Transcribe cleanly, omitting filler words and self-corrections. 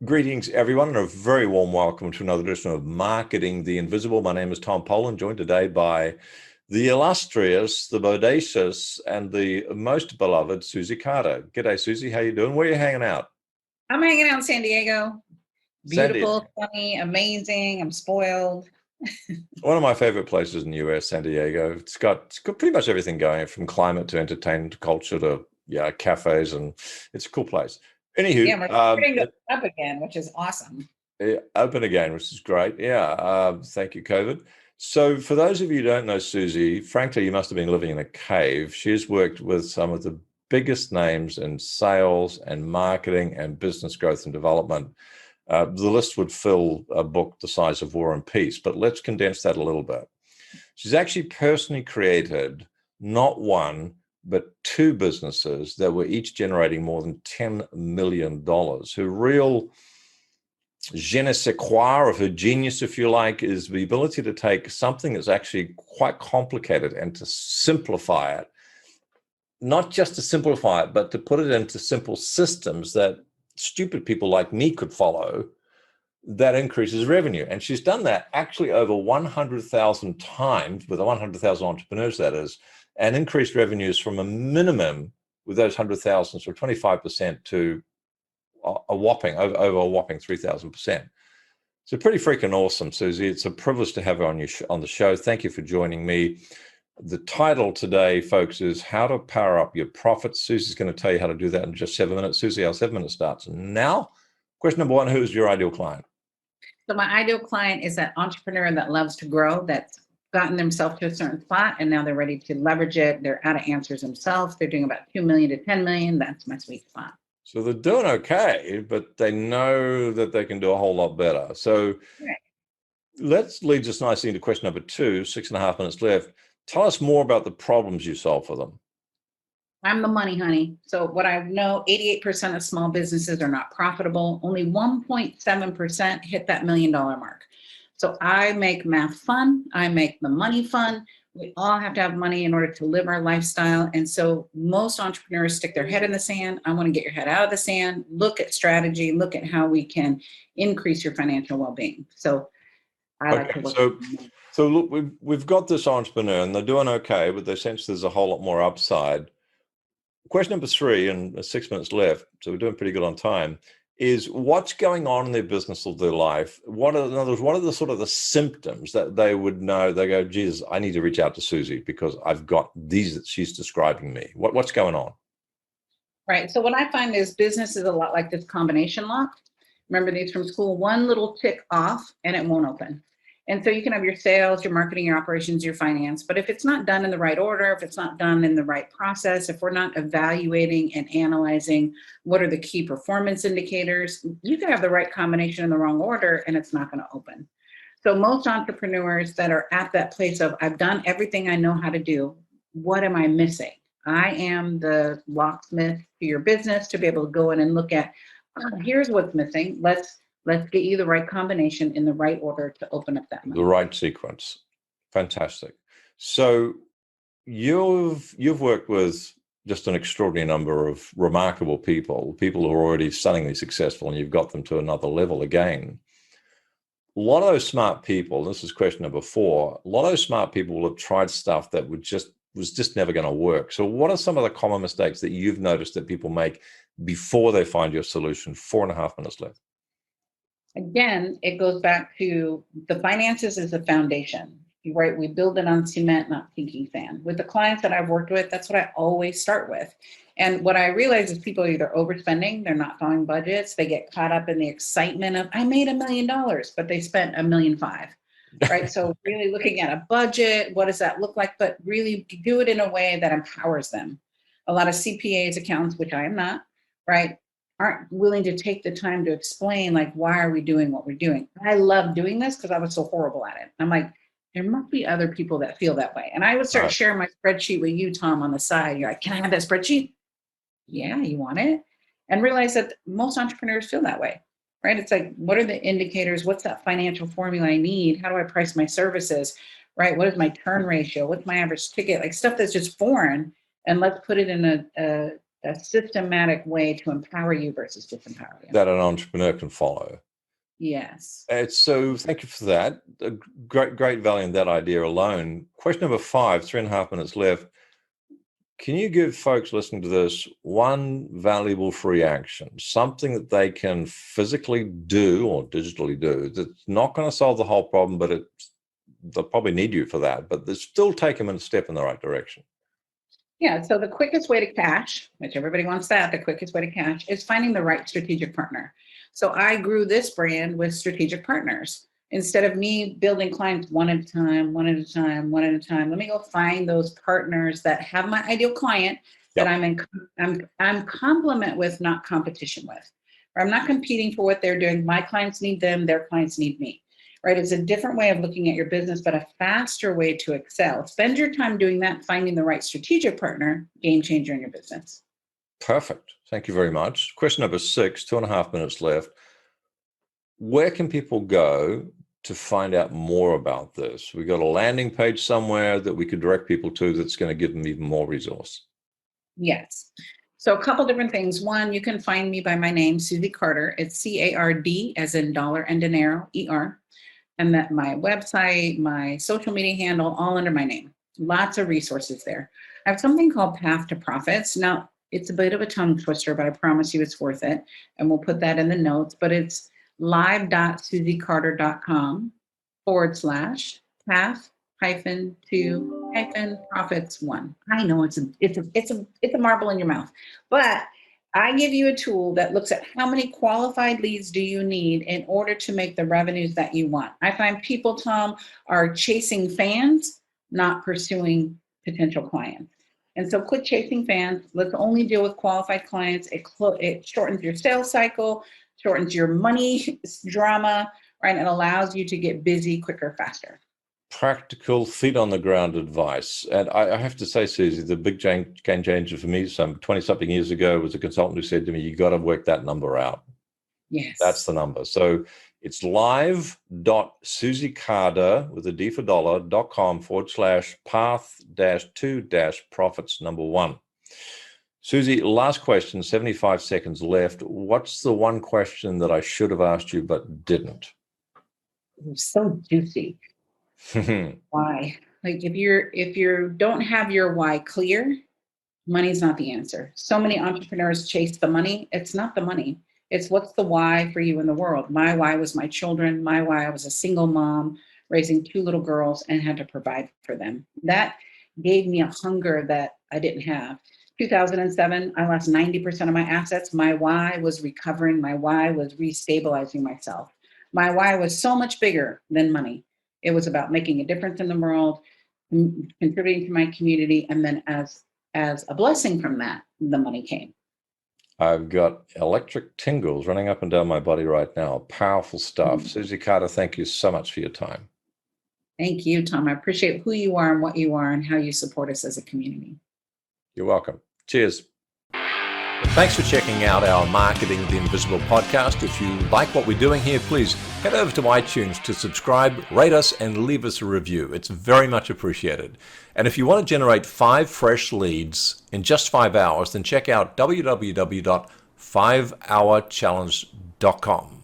Greetings, everyone, and a very warm welcome to another edition of Marketing the Invisible. My name is Tom Poland, joined today by the illustrious, the bodacious, and the most beloved Susie Carder. G'day, Susie. How you doing? Where are you hanging out? I'm hanging out in San Diego. San Diego. Beautiful, sunny, amazing. I'm spoiled. One of my favorite places in the US, San Diego. It's got pretty much everything going, from climate to entertainment to culture to cafes, and it's a cool place. Yeah, Anywho, we're starting to open up again, which is awesome. open again, which is great. Thank you, COVID. So for those of you who don't know Susie, frankly, you must have been living in a cave. She's worked with some of the biggest names in sales and marketing and business growth and development. The list would fill a book the size of War and Peace, but let's condense that a little bit. She's actually personally created not one, but two businesses that were each generating more than $10 million. Her real je ne sais quoi of her genius, if you like, is the ability to take something that's actually quite complicated and to simplify it. Not just to simplify it, but to put it into simple systems that stupid people like me could follow, that increases revenue. And she's done that actually over 100,000 times with 100,000 entrepreneurs, that is, and increased revenues from a minimum with those 100,000 or 25% to a whopping over a whopping 3,000%. So pretty freaking awesome, Susie. It's a privilege to have her on the show. Thank you for joining me. The title today, folks, is How to Power Up Your Profits. Susie's going to tell you how to do that in just 7 minutes. Susie, our 7 minutes starts now. Question number one, who is your ideal client? So my ideal client is that entrepreneur that loves to grow, that's gotten themselves to a certain spot, and now they're ready to leverage it. They're out of answers themselves. They're doing about 2 million to 10 million. That's my sweet spot. So they're doing okay, but they know that they can do a whole lot better. So Right. let's lead us nicely into question number two, 6.5 minutes left. Tell us more about the problems you solve for them. I'm the money honey. So what I know, 88% of small businesses are not profitable. Only 1.7% hit that $1 million mark. So I make math fun. I make the money fun. We all have to have money in order to live our lifestyle. And so most entrepreneurs stick their head in the sand. I want to get your head out of the sand, look at strategy, look at how we can increase your financial well-being. So I like to look. So look, we've got this entrepreneur and they're doing okay, but they sense there's a whole lot more upside. Question number three, and 6 minutes left, so we're doing pretty good on time, is what's going on in their business or their life? In other words, what are the sort of the symptoms that they would know? They go, geez, I need to reach out to Susie because I've got these that she's describing me. What's going on? Right. So what I find is business is a lot like this combination lock. Remember these from school, one little tick off and it won't open. And so you can have your sales, your marketing, your operations, your finance, but if it's not done in the right order, if it's not done in the right process, if we're not evaluating and analyzing what are the key performance indicators, you can have the right combination in the wrong order and it's not going to open. So most entrepreneurs that are at that place of, I've done everything I know how to do, what am I missing? I am the locksmith to your business to be able to go in and look at, here's what's missing. Let's get you the right combination in the right order to open up that money. The right sequence. Fantastic. So you've worked with just an extraordinary number of remarkable people who are already stunningly successful, and you've got them to another level again. A lot of those smart people, this is question number 4, a lot of those smart people will have tried stuff that was just never going to work. So what are some of the common mistakes that you've noticed that people make before they find your solution? 4.5 minutes left. Again, it goes back to the finances is the foundation, right? We build it on cement, not sinking sand. With the clients that I've worked with, that's what I always start with. And what I realize is people are either overspending, they're not following budgets, they get caught up in the excitement of, I made $1 million, but they spent $1.5 million, right? So really looking at a budget, what does that look like? But really do it in a way that empowers them. A lot of CPAs, accountants, which I am not, right, aren't willing to take the time to explain, like, why are we doing what we're doing? I love doing this because I was so horrible at it. I'm like, there must be other people that feel that way. And I would start sharing my spreadsheet with you, Tom, on the side. You're like, can I have that spreadsheet? Yeah, you want it? And realize that most entrepreneurs feel that way, right? It's like, what are the indicators? What's that financial formula I need? How do I price my services, right? What is my turn ratio? What's my average ticket? Like stuff that's just foreign. And let's put it in a a systematic way to empower you versus disempower you. That an entrepreneur can follow. Yes. So thank you for that. A great value in that idea alone. Question number 5, 3.5 minutes left. Can you give folks listening to this one valuable free action, something that they can physically do or digitally do that's not going to solve the whole problem, but they'll probably need you for that, but they still take them a step in the right direction? Yeah, so the quickest way to cash, which everybody wants that, the quickest way to cash is finding the right strategic partner. So I grew this brand with strategic partners. Instead of me building clients one at a time, one at a time, one at a time, let me go find those partners that have my ideal client that I'm complement with, not competition with. Or I'm not competing for what they're doing. My clients need them, their clients need me. Right? It's a different way of looking at your business, but a faster way to excel. Spend your time doing that, finding the right strategic partner, game changer in your business. Perfect. Thank you very much. Question number 6, 2.5 minutes left. Where can people go to find out more about this? We got a landing page somewhere that we could direct people to that's going to give them even more resource. Yes. So a couple different things. One, you can find me by my name, Susie Carder. It's CARD as in dollar and dinero, ER. And that my website, my social media handle, all under my name. Lots of resources there. I have something called Path to Profits. Now, it's a bit of a tongue twister, but I promise you it's worth it. And we'll put that in the notes, but it's live.susiecarder.com/path-to-profits1. I know it's a marble in your mouth, but I give you a tool that looks at how many qualified leads do you need in order to make the revenues that you want. I find people, Tom, are chasing fans, not pursuing potential clients. And so quit chasing fans. Let's only deal with qualified clients. It shortens your sales cycle, shortens your money drama, right? And allows you to get busy quicker, faster. Practical, feet on the ground advice. And I have to say, Susie, the big game changer for me some 20-something years ago was a consultant who said to me, you got to work that number out. Yes. That's the number. So it's live.susiecarder with a D for dollar.com/path-to-profits1. Susie, last question, 75 seconds left. What's the one question that I should have asked you but didn't? It was so juicy. Why? Like if you don't have your why clear, money's not the answer. So many entrepreneurs chase the money. It's not the money. It's what's the why for you in the world. My why was my children. My why, I was a single mom raising 2 little girls and had to provide for them. That gave me a hunger that I didn't have. 2007, I lost 90% of my assets. My why was recovering. My why was restabilizing myself. My why was so much bigger than money. It was about making a difference in the world, contributing to my community, and then as a blessing from that, the money came. I've got electric tingles running up and down my body right now. Powerful stuff. Susie Carder, thank you so much for your time. Thank you, Tom. I appreciate who you are and what you are and how you support us as a community. You're welcome. Cheers. Thanks for checking out our Marketing the Invisible podcast. If you like what we're doing here, please head over to iTunes to subscribe, rate us, and leave us a review. It's very much appreciated. And if you want to generate 5 fresh leads in just 5 hours, then check out www.5hourchallenge.com.